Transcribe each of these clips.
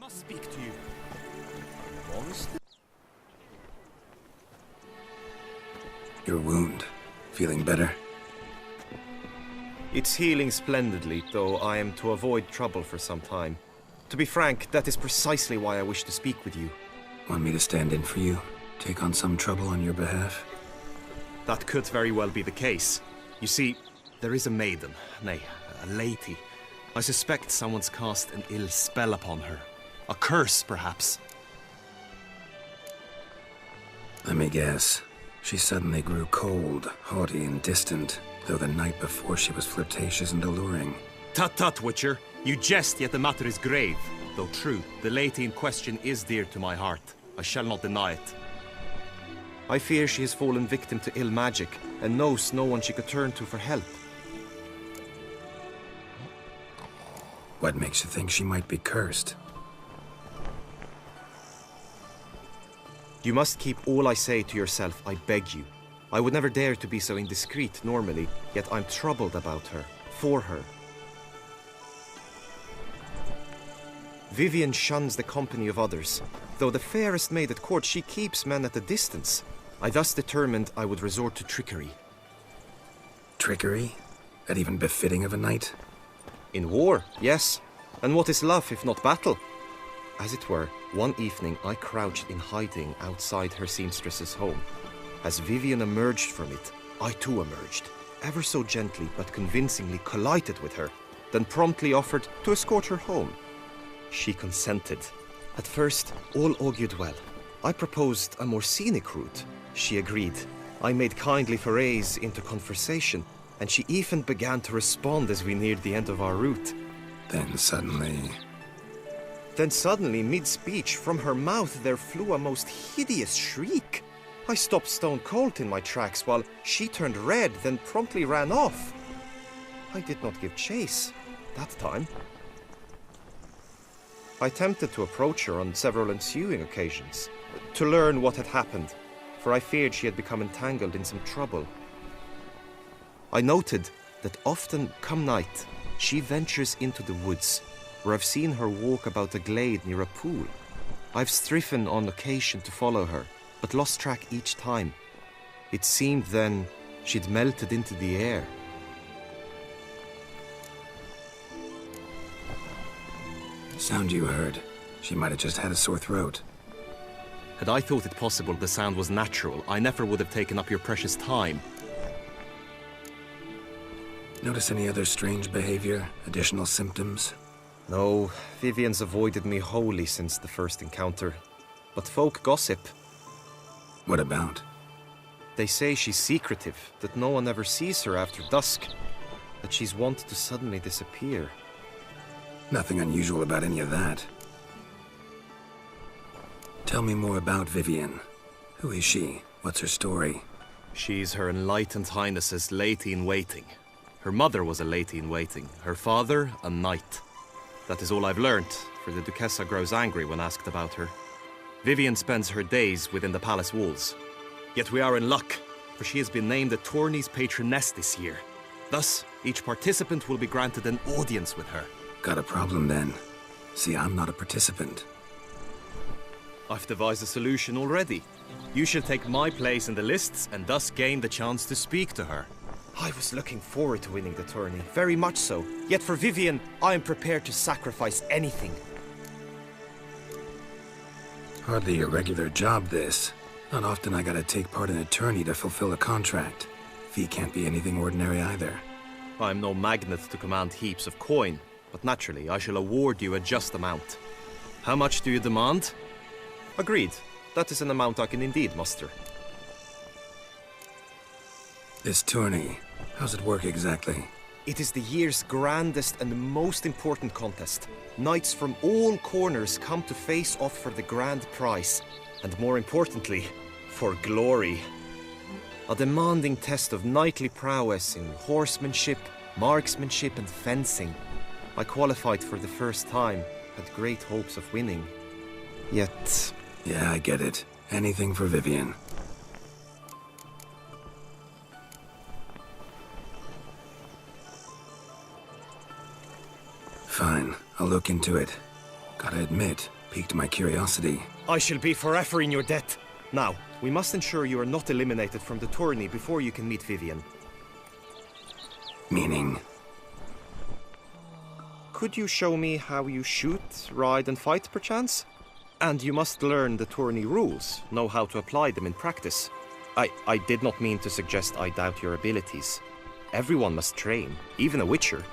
must speak to you. Monster? Your wound. Feeling better? It's healing splendidly, though I am to avoid trouble for some time. To be frank, that is precisely why I wish to speak with you. Want me to stand in for you? Take on some trouble on your behalf? That could very well be the case. You see, there is a maiden, nay, a lady. I suspect someone's cast an ill spell upon her. A curse, perhaps. Let me guess. She suddenly grew cold, haughty, and distant, though the night before she was flirtatious and alluring. Tut tut, Witcher. You jest, yet the matter is grave. Though true, the lady in question is dear to my heart. I shall not deny it. I fear she has fallen victim to ill magic, and knows no one she could turn to for help. What makes you think she might be cursed? You must keep all I say to yourself, I beg you. I would never dare to be so indiscreet normally, yet I'm troubled about her, for her. Vivienne shuns the company of others. Though the fairest maid at court, she keeps men at a distance. I thus determined I would resort to trickery. Trickery? That even befitting of a knight? In war, yes. And what is love if not battle? As it were, one evening I crouched in hiding outside her seamstress's home. As Vivienne emerged from it, I too emerged, ever so gently but convincingly collided with her, then promptly offered to escort her home. She consented. At first, all augured well. I proposed a more scenic route. She agreed. I made kindly forays into conversation, and she even began to respond as we neared the end of our route. Then suddenly, mid-speech, from her mouth there flew a most hideous shriek. I stopped stone cold in my tracks while she turned red, then promptly ran off. I did not give chase that time. I attempted to approach her on several ensuing occasions, to learn what had happened, for I feared she had become entangled in some trouble. I noted that often, come night, she ventures into the woods, where I've seen her walk about a glade near a pool. I've striven on occasion to follow her, but lost track each time. It seemed then she'd melted into the air. sound you heard. She might have just had a sore throat. Had I thought it possible the sound was natural, I never would have taken up your precious time. Notice any other strange behavior? Additional symptoms? No, Vivienne's avoided me wholly since the first encounter. But folk gossip. What about? They say she's secretive, that no one ever sees her after dusk, that she's wont to suddenly disappear. Nothing unusual about any of that. Tell me more about Vivienne. Who is she? What's her story? She's Her Enlightened Highness's lady-in-waiting. Her mother was a lady-in-waiting, her father a knight. That is all I've learnt, for the Duchessa grows angry when asked about her. Vivienne spends her days within the palace walls. Yet we are in luck, for she has been named the tourney's patroness this year. Thus, each participant will be granted an audience with her. Got a problem then. See, I'm not a participant. I've devised a solution already. You shall take my place in the lists and thus gain the chance to speak to her. I was looking forward to winning the tourney, very much so. Yet for Vivienne, I am prepared to sacrifice anything. Hardly a regular job, this. Not often I gotta take part in a tourney to fulfill a contract. Fee can't be anything ordinary either. I'm no magnet to command heaps of coin, but naturally I shall award you a just amount. How much do you demand? Agreed. That is an amount I can indeed muster. This tourney, how's it work exactly? It is the year's grandest and most important contest. Knights from all corners come to face off for the grand prize, and more importantly, for glory. A demanding test of knightly prowess in horsemanship, marksmanship and fencing. I qualified for the first time, had great hopes of winning. Yet... Yeah, I get it. Anything for Vivienne. Fine, I'll look into it. Gotta admit, Piqued my curiosity. I shall be forever in your debt. Now, we must ensure you are not eliminated from the tourney before you can meet Vivian. Meaning? Could you show me how you shoot, ride and fight, perchance? And you must learn the tourney rules, know how to apply them in practice. I did not mean to suggest I doubt your abilities. Everyone must train, even a witcher.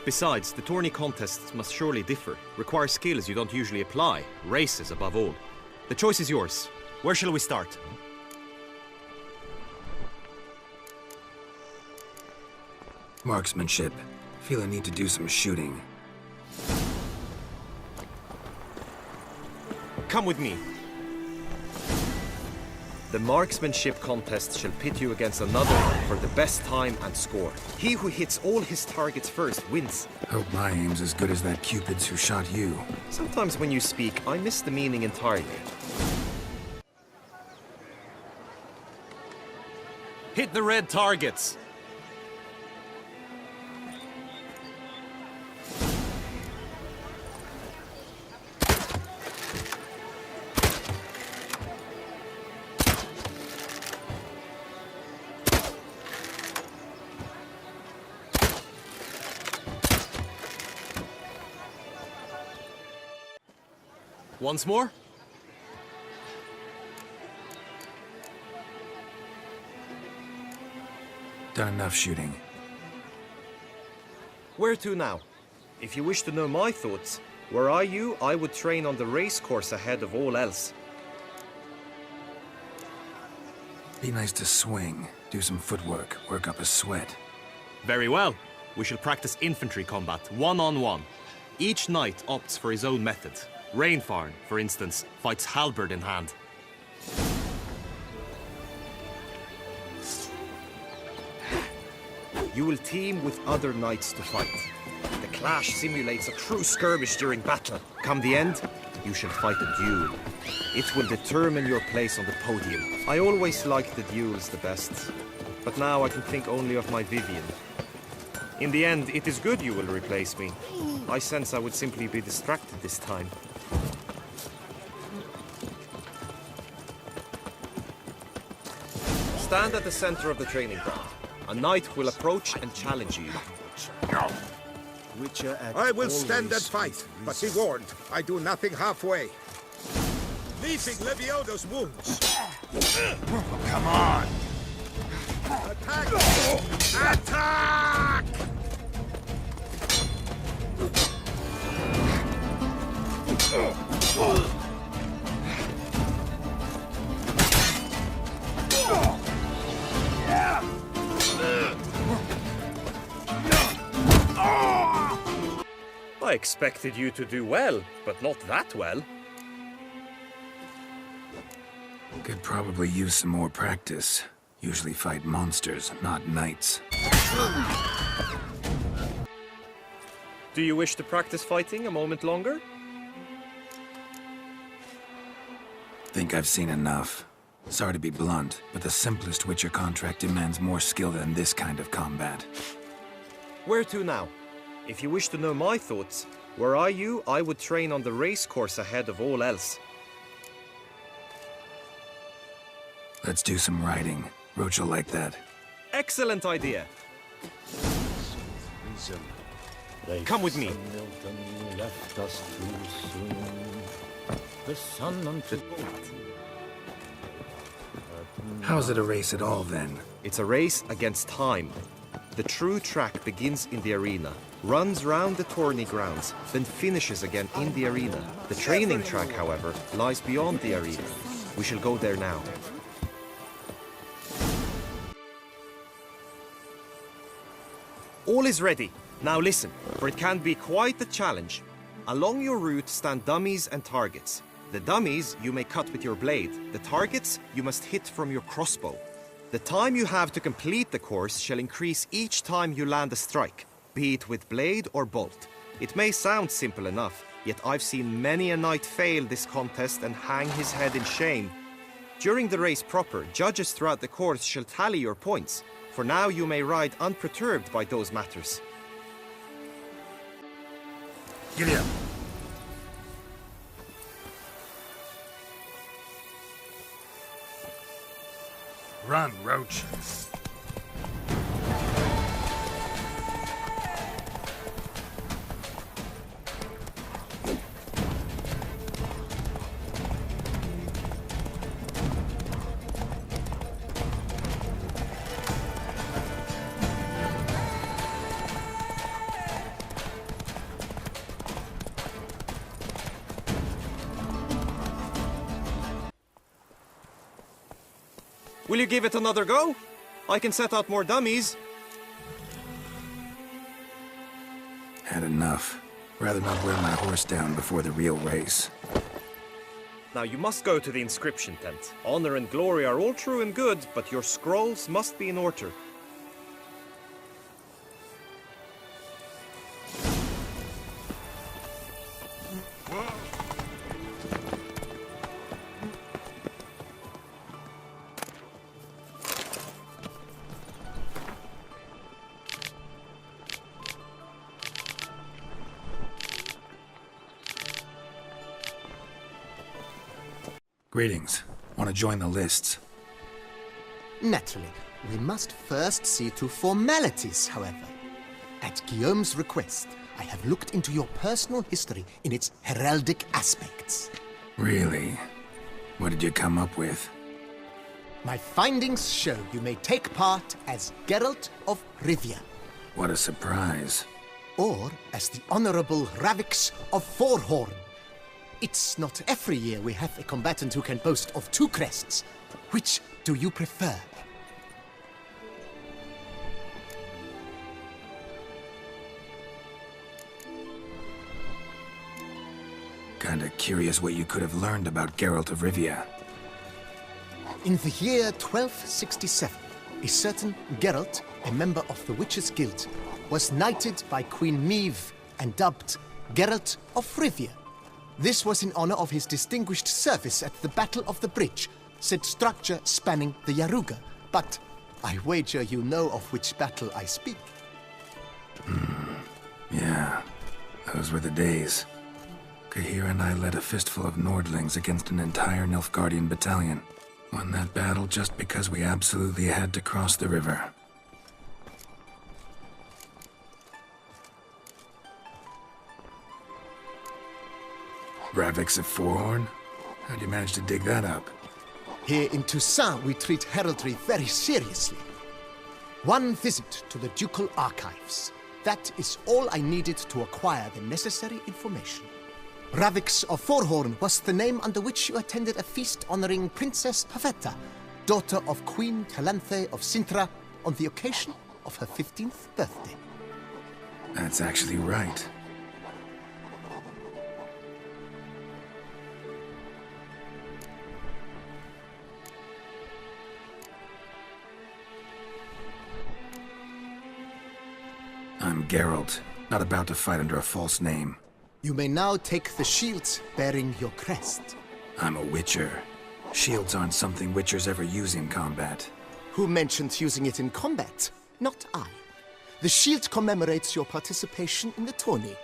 Besides, the tourney contests must surely differ, require skills you don't usually apply, races above all. The choice is yours. Where shall we start? Marksmanship. Feel I need to do some shooting. Come with me. The marksmanship contest shall pit you against another for the best time and score. He who hits all his targets first wins. Hope my aim's as good as that Cupid's who shot you. Sometimes when you speak, I miss the meaning entirely. Hit the red targets! Once more? Done enough shooting. Where to now? If you wish to know my thoughts, were I you, I would train on the race course ahead of all else. Be nice to swing, do some footwork, work up a sweat. Very well. We shall practice infantry combat, one-on-one. Each knight opts for his own method. Rainfarn, for instance, fights halberd in hand. You will team with other knights to fight. The clash simulates a true skirmish during battle. Come the end, you shall fight a duel. It will determine your place on the podium. I always liked the duels the best, but now I can think only of my Vivian. In the end, it is good you will replace me. I sense I would simply be distracted this time. Stand at the center of the training ground. A knight will approach and challenge you. I will stand and fight, but be warned, I do nothing halfway. Leaping Levioda's wounds. Come on! Attack! Attack! I expected you to do well, but not that well. Could probably use some more practice. Usually fight monsters, not knights. Do you wish to practice fighting a moment longer? Think I've seen enough. Sorry to be blunt, but the simplest Witcher contract demands more skill than this kind of combat. Where to now? If you wish to know my thoughts, were I you, I would train on the race course ahead of all else. Let's do some riding. Roach will like that. Excellent idea. Come with me. Left us too soon. The sun unto How's it a race at all, then? It's a race against time. The true track begins in the arena, runs round the tourney grounds, then finishes again in the arena. The training track, however, lies beyond the arena. We shall go there now. All is ready. Now listen, for it can be quite a challenge. Along your route stand dummies and targets. The dummies you may cut with your blade. The targets you must hit from your crossbow. The time you have to complete the course shall increase each time you land a strike, be it with blade or bolt. It may sound simple enough, yet I've seen many a knight fail this contest and hang his head in shame. During the race proper, judges throughout the course shall tally your points. For now you may ride unperturbed by those matters. Giddy up. Run, Roach. Will you give it another go? I can set out more dummies. Had enough. Rather not wear my horse down before the real race. Now you must go to the inscription tent. Honor and glory are all true and good, but your scrolls must be in order. Greetings. Want to join the lists? Naturally, we must first see to formalities, however. At Guillaume's request, I have looked into your personal history in its heraldic aspects. Really? What did you come up with? My findings show you may take part as Geralt of Rivia, What a surprise. or as the Honorable Ravix of Forhorn. It's not every year we have a combatant who can boast of 2 crests. Which do you prefer? Kinda curious what you could have learned about Geralt of Rivia. In the year 1267, a certain Geralt, a member of the Witches' Guild, was knighted by Queen Meve and dubbed Geralt of Rivia. This was in honor of his distinguished service at the Battle of the Bridge, said structure spanning the Yaruga. But I wager you know of which battle I speak. Yeah, those were the days. Kahir and I led a fistful of Nordlings against an entire Nilfgaardian battalion. Won that battle just because we absolutely had to cross the river. Ravix of Forhorn? How'd you manage to dig that up? Here in Toussaint, we treat heraldry very seriously. One visit to the ducal archives. That is all I needed to acquire the necessary information. Ravix of Forhorn was the name under which you attended a feast honoring Princess Pavetta, daughter of Queen Calanthe of Sintra, on the occasion of her 15th birthday. That's actually right. I'm Geralt, not about to fight under a false name. You may now take the shield bearing your crest. I'm a Witcher. Shields aren't something Witchers ever use in combat. Who mentioned using it in combat? Not I. The shield commemorates your participation in the tourney.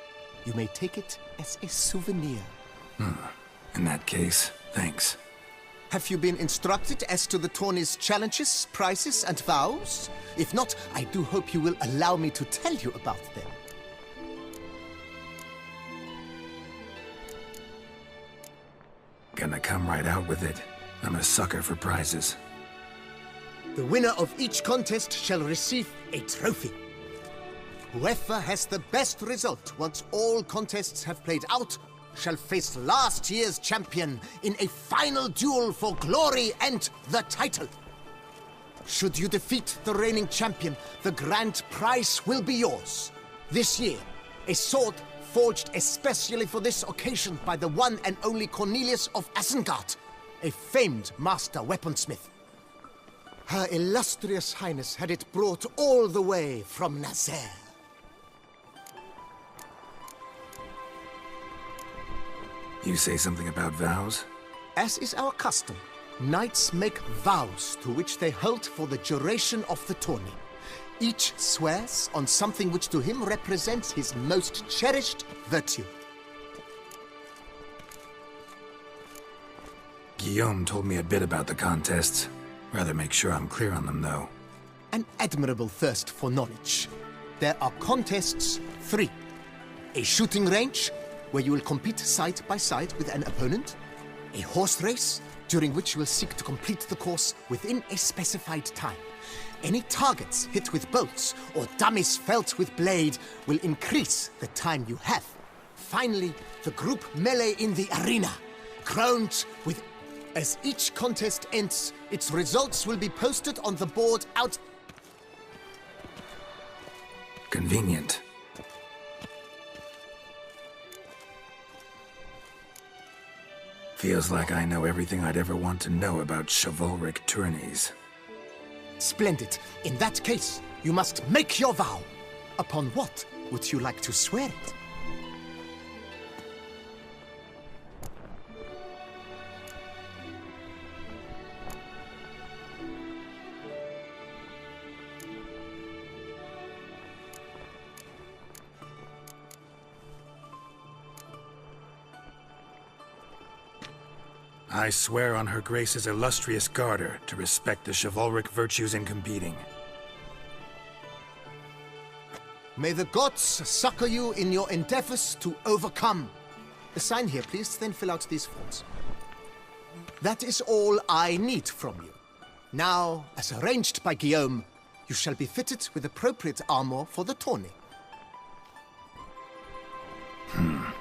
You may take it as a souvenir. In that case, thanks. Have you been instructed as to the tourney's challenges, prizes, and vows? If not, I do hope you will allow me to tell you about them. Gonna come right out with it. I'm a sucker for prizes. The winner of each contest shall receive a trophy. Whoever has the best result once all contests have played out shall face last year's champion in a final duel for glory and the title. Should you defeat the reigning champion, the grand prize will be yours. This year, a sword forged especially for this occasion by the one and only Cornelius of Isengard, a famed master weaponsmith. Her illustrious highness had it brought all the way from Nazaire. You say something about vows? As is our custom, knights make vows to which they hold for the duration of the tourney. Each swears on something which to him represents his most cherished virtue. Guillaume told me a bit about the contests. Rather make sure I'm clear on them, though. An admirable thirst for knowledge. There are contests 3. A shooting range, where you will compete side by side with an opponent. A horse race, during which you will seek to complete the course within a specified time. Any targets hit with bolts or dummies felt with blade will increase the time you have. Finally, the group melee in the arena, crowned with... As each contest ends, its results will be posted on the board out... Convenient. Feels like I know everything I'd ever want to know about chivalric tourneys. Splendid. In that case, you must make your vow. Upon what would you like to swear it? I swear on Her Grace's illustrious garter to respect the chivalric virtues in competing. May the gods succor you in your endeavors to overcome. Sign here, please, then fill out these forms. That is all I need from you. Now, as arranged by Guillaume, you shall be fitted with appropriate armor for the tourney.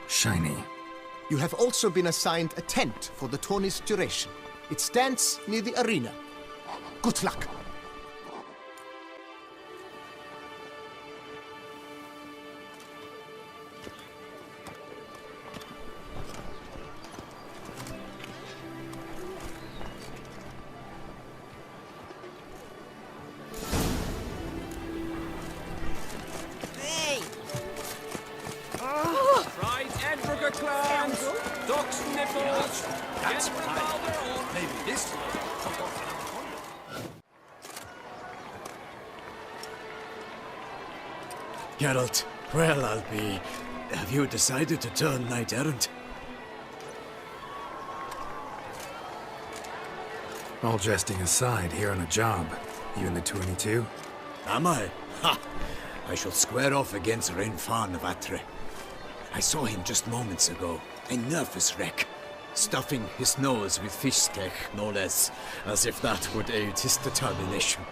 Shiny. You have also been assigned a tent for the tourney's duration. It stands near the arena. Good luck. Geralt, well, I'll be... Have you decided to turn knight-errant? All jesting aside, here on a job. You in the tourney too? Am I? Ha! I shall square off against Renfan of Atre. I saw him just moments ago. A nervous wreck. Stuffing his nose with fish steak, no less. As if that would aid his determination.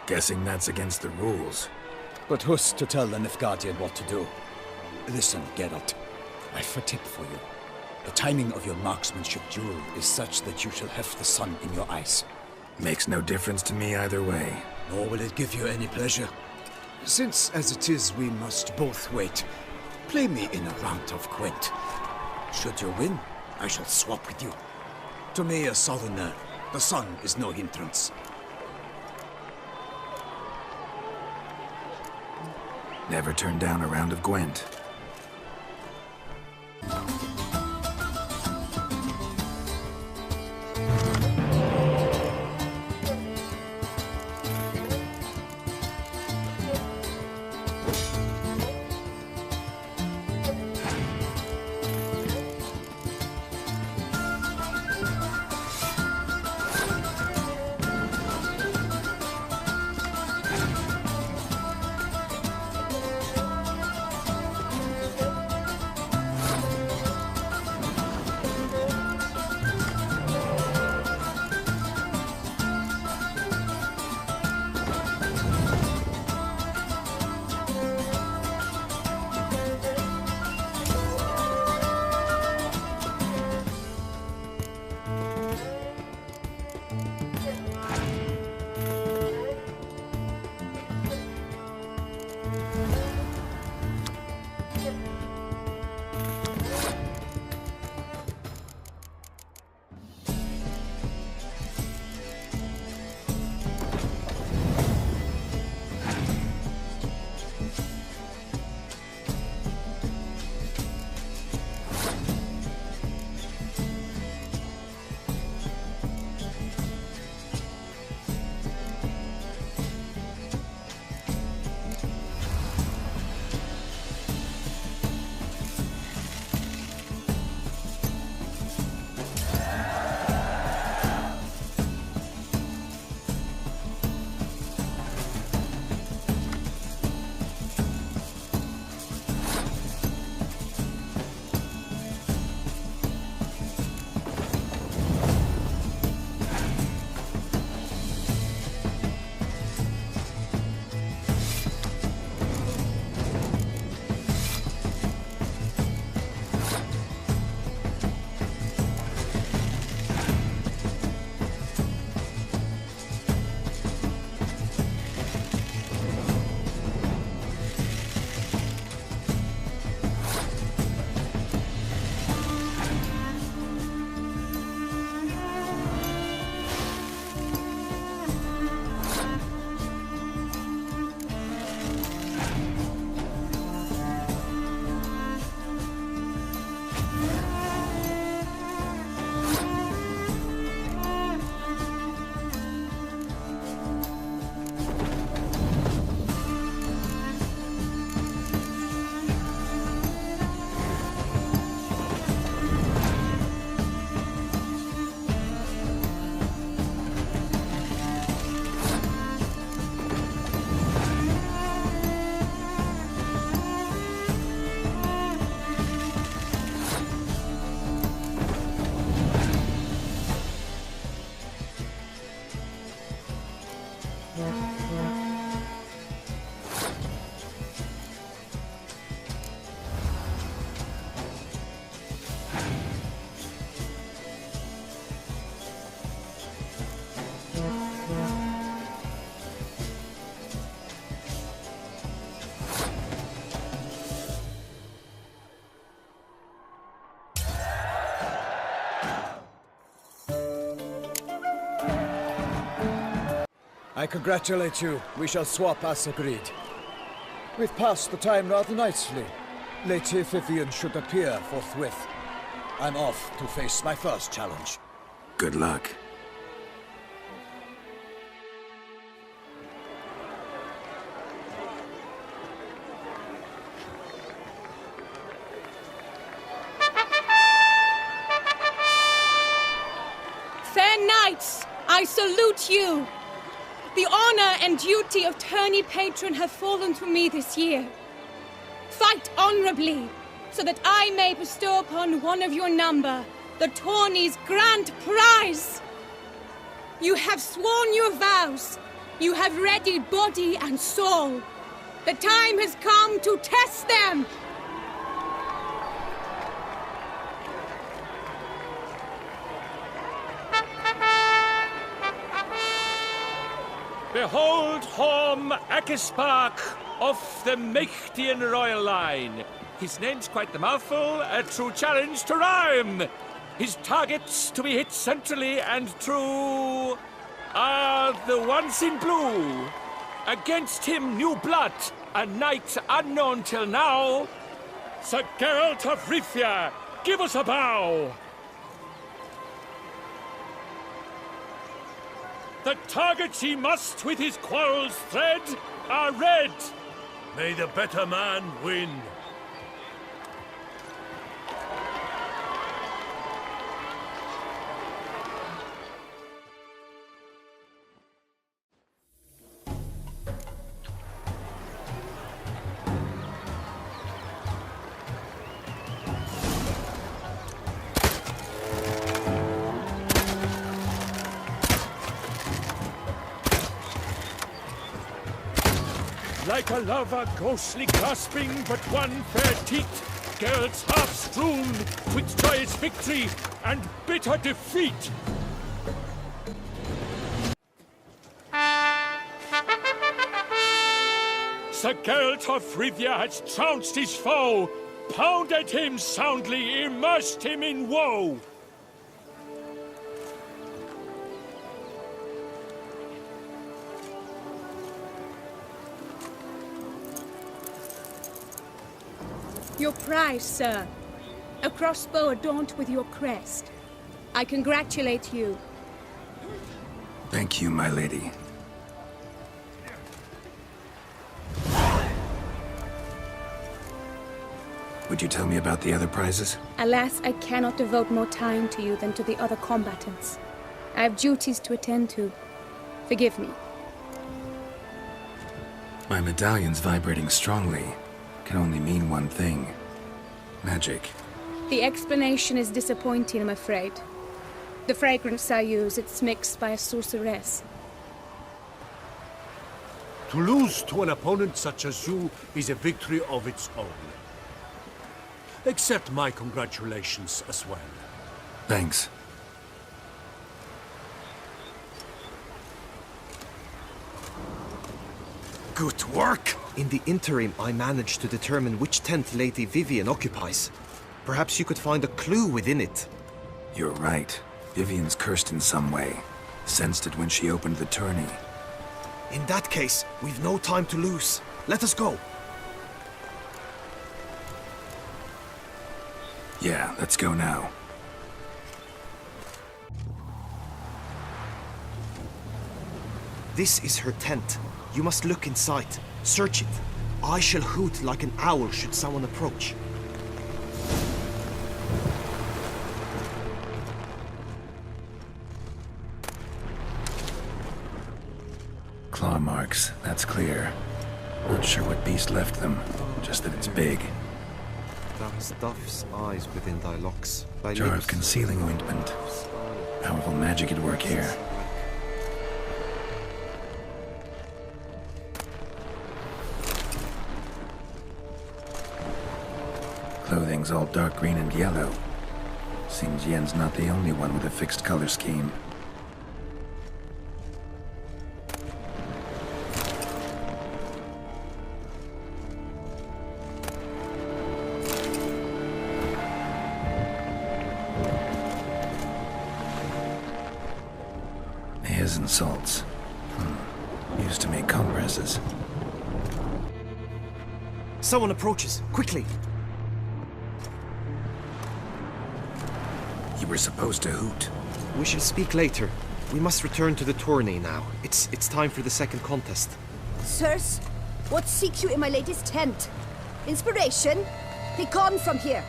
Guessing that's against the rules. But who's to tell the Nilfgaardian what to do? Listen, Geralt. I've a tip for you. The timing of your marksmanship duel is such that you shall have the sun in your eyes. Makes no difference to me either way. Nor will it give you any pleasure. Since, as it is, we must both wait, play me in a round of Gwent. Should you win, I shall swap with you. To me, a southerner, the sun is no hindrance. Never turn down a round of Gwent. I congratulate you. We shall swap as agreed. We've passed the time rather nicely. Lady Vivian should appear forthwith. I'm off to face my first challenge. Good luck. Fair knights, I salute you! The honor and duty of tourney patron have fallen to me this year. Fight honorably, so that I may bestow upon one of your number the tourney's grand prize! You have sworn your vows. You have readied body and soul. The time has come to test them! Behold Horm Akispark of the Mechtian royal line. His name's quite the mouthful, a true challenge to rhyme. His targets to be hit centrally and true are the ones in blue. Against him new blood, a knight unknown till now. Sir Geralt of Rivia, give us a bow. The targets he must with his quarrels thread are red. May the better man win. Like a lover ghostly grasping but one fair teat, Geralt's half strewn twixt joyous victory and bitter defeat. Sir Geralt of Rivia has trounced his foe, pounded him soundly, immersed him in woe. Your prize, sir. A crossbow adorned with your crest. I congratulate you. Thank you, my lady. Would you tell me about the other prizes? Alas, I cannot devote more time to you than to the other combatants. I have duties to attend to. Forgive me. My medallion's vibrating strongly. Can only mean one thing. Magic. The explanation is disappointing, I'm afraid. The fragrance I use, it's mixed by a sorceress. To lose to an opponent such as you is a victory of its own. Accept my congratulations as well. Thanks. Good work! In the interim, I managed to determine which tent Lady Vivian occupies. Perhaps you could find a clue within it. You're right. Vivian's cursed in some way. Sensed it when she opened the tourney. In that case, we've no time to lose. Let us go. Yeah, let's go now. This is her tent. You must look inside. Search it. I shall hoot like an owl should someone approach. Claw marks, that's clear. Not sure what beast left them, just that it's big. Thou hast dove's eyes within thy locks. Thy Jar of lips concealing ointment. Powerful magic at work here. Clothing's all dark green and yellow. Seems Yen's not the only one with a fixed color scheme. His and salts. used to make compresses. Someone approaches. Quickly! You were supposed to hoot. We shall speak later. We must return to the tourney now. It's time for the second contest. Sirs, what seek you in my lady's tent? Inspiration? Be gone from here!